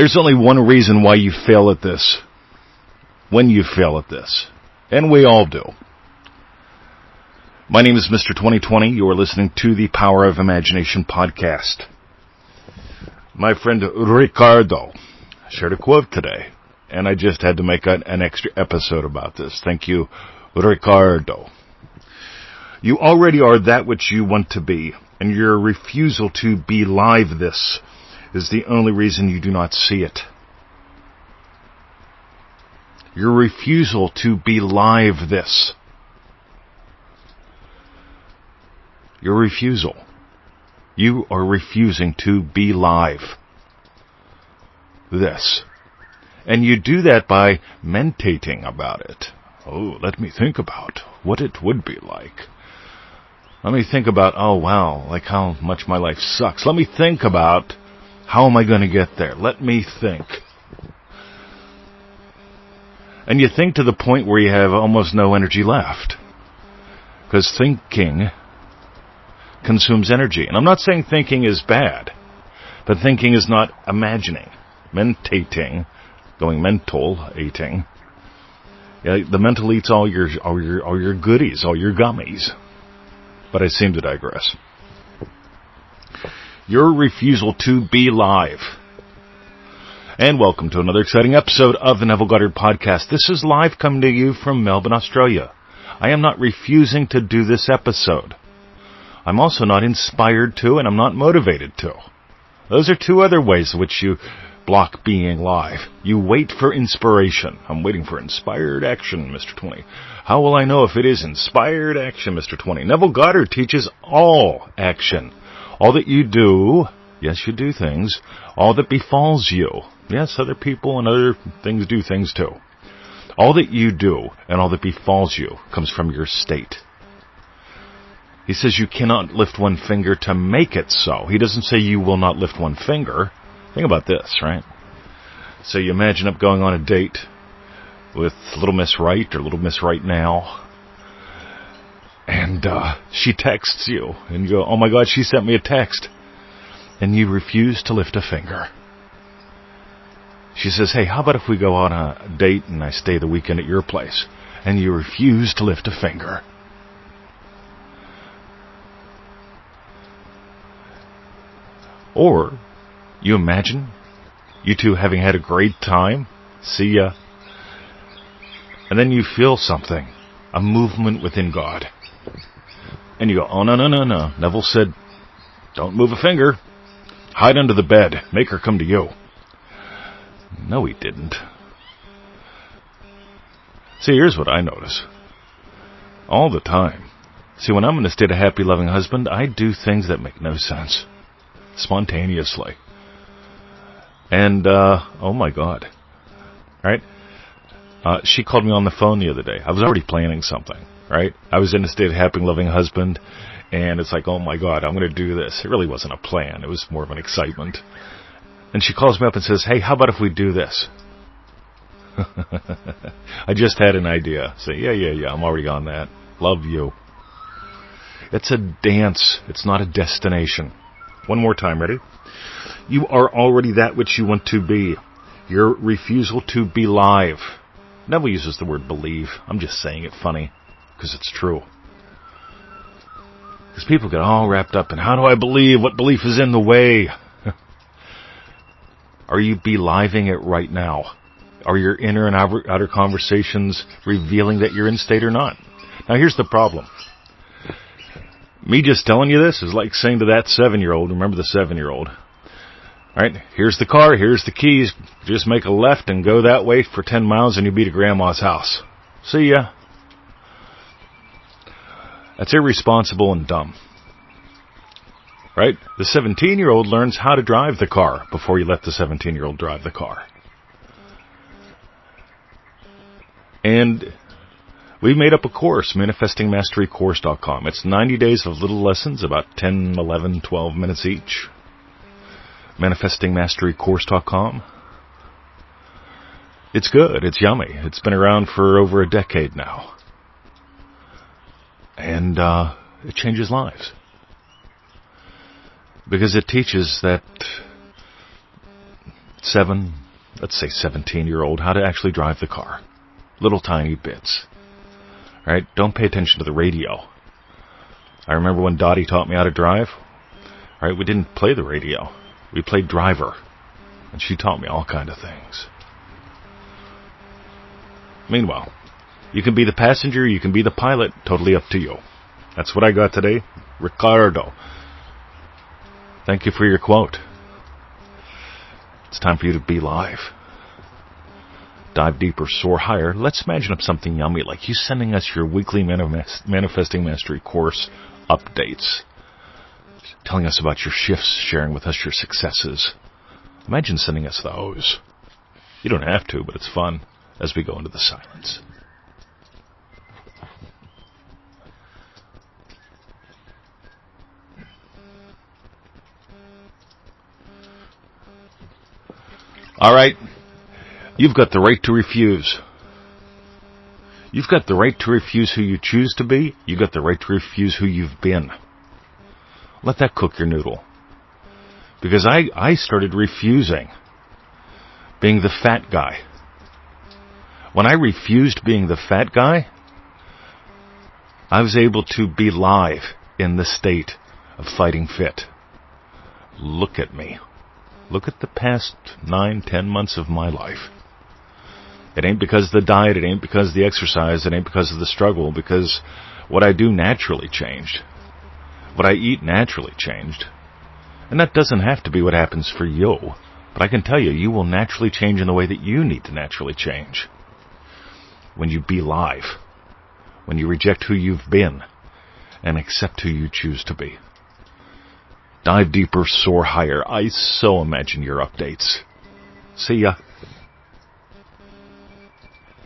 There's only one reason why you fail at this. When you fail at this. And we all do. My name is Mr. 2020. You are listening to the Power of Imagination podcast. My friend Ricardo shared a quote today, and I just had to make an extra episode about this. Thank you, Ricardo. You already are that which you want to be, and your refusal to be live this is the only reason you do not see it. Your refusal to be live this. Your refusal. You are refusing to be live this. And you do that by meditating about it. Oh, let me think about what it would be like. Let me think about, oh wow, like how much my life sucks. Let me think about how am I going to get there. Let me think. And you think to the point where you have almost no energy left. Because thinking consumes energy. And I'm not saying thinking is bad, but thinking is not imagining. Mentating, going mental eating. Yeah, the mental eats all your goodies, all your gummies. But I seem to digress. Your refusal to be live. And welcome to another exciting episode of the Neville Goddard podcast. This is live coming to you from Melbourne, Australia. I am not refusing to do this episode. I'm also not inspired to, and I'm not motivated to. Those are two other ways in which you block being live. You wait for inspiration. I'm waiting for inspired action, Mr. 20. How will I know if it is inspired action, Mr. 20? Neville Goddard teaches all action. All that you do, yes, you do things. All that befalls you, yes, other people and other things do things too. All that you do and all that befalls you comes from your state. He says you cannot lift one finger to make it so. He doesn't say you will not lift one finger. Think about this, right? So you imagine up going on a date with Little Miss Right or Little Miss Right Now. And she texts you. And you go, oh my God, she sent me a text. And you refuse to lift a finger. She says, hey, how about if we go on a date and I stay the weekend at your place? And you refuse to lift a finger. Or you imagine you two having had a great time. See ya. And then you feel something. A movement within God. And you go, oh, no. Neville said, don't move a finger. Hide under the bed. Make her come to you. No, he didn't. See, here's what I notice. All the time. See, when I'm in a state of happy, loving husband, I do things that make no sense. Spontaneously. And, oh my God. Right? She called me on the phone the other day. I was already planning something, right? I was in a state of happy, loving husband, and it's like, oh my God, I'm going to do this. It really wasn't a plan. It was more of an excitement. And she calls me up and says, hey, how about if we do this? I just had an idea. Say, yeah, I'm already on that. Love you. It's a dance. It's not a destination. One more time, ready? You are already that which you want to be. Your refusal to be live. Neville uses the word believe. I'm just saying it funny, because it's true. Because people get all wrapped up in, how do I believe? What belief is in the way? Are you beliving it right now? Are your inner and outer conversations revealing that you're in state or not? Now here's the problem. Me just telling you this is like saying to that 7-year-old, remember the 7-year-old, right? Here's the car, here's the keys, just make a left and go that way for 10 miles and you'll be to Grandma's house. See ya. That's irresponsible and dumb. Right? The 17-year-old learns how to drive the car before you let the 17-year-old drive the car. And we made up a course, manifestingmasterycourse.com. It's 90 days of little lessons, about 10, 11, 12 minutes each. Manifestingmasterycourse.com. It's good. It's yummy. It's been around for over a decade now. And it changes lives. Because it teaches that let's say 17-year-old, how to actually drive the car. Little tiny bits. Right? Don't pay attention to the radio. I remember when Dottie taught me how to drive. Right? We didn't play the radio. We played driver. And she taught me all kind of things. Meanwhile, you can be the passenger, you can be the pilot, totally up to you. That's what I got today. Ricardo. Thank you for your quote. It's time for you to be live. Dive deeper, soar higher. Let's imagine up something yummy, like you sending us your weekly Manifesting Mastery course updates. Telling us about your shifts, sharing with us your successes. Imagine sending us those. You don't have to, but it's fun as we go into the silence. All right, you've got the right to refuse. You've got the right to refuse who you choose to be. You've got the right to refuse who you've been. Let that cook your noodle. Because I started refusing being the fat guy. When I refused being the fat guy, I was able to be live in the state of fighting fit. Look at me. Look at the past 9-10 months of my life. It ain't because of the diet, it ain't because of the exercise, it ain't because of the struggle, because what I do naturally changed. What I eat naturally changed. And that doesn't have to be what happens for you, but I can tell you, you will naturally change in the way that you need to naturally change. When you be live, when you reject who you've been, and accept who you choose to be. Dive deeper, soar higher. I so imagine your updates. See ya.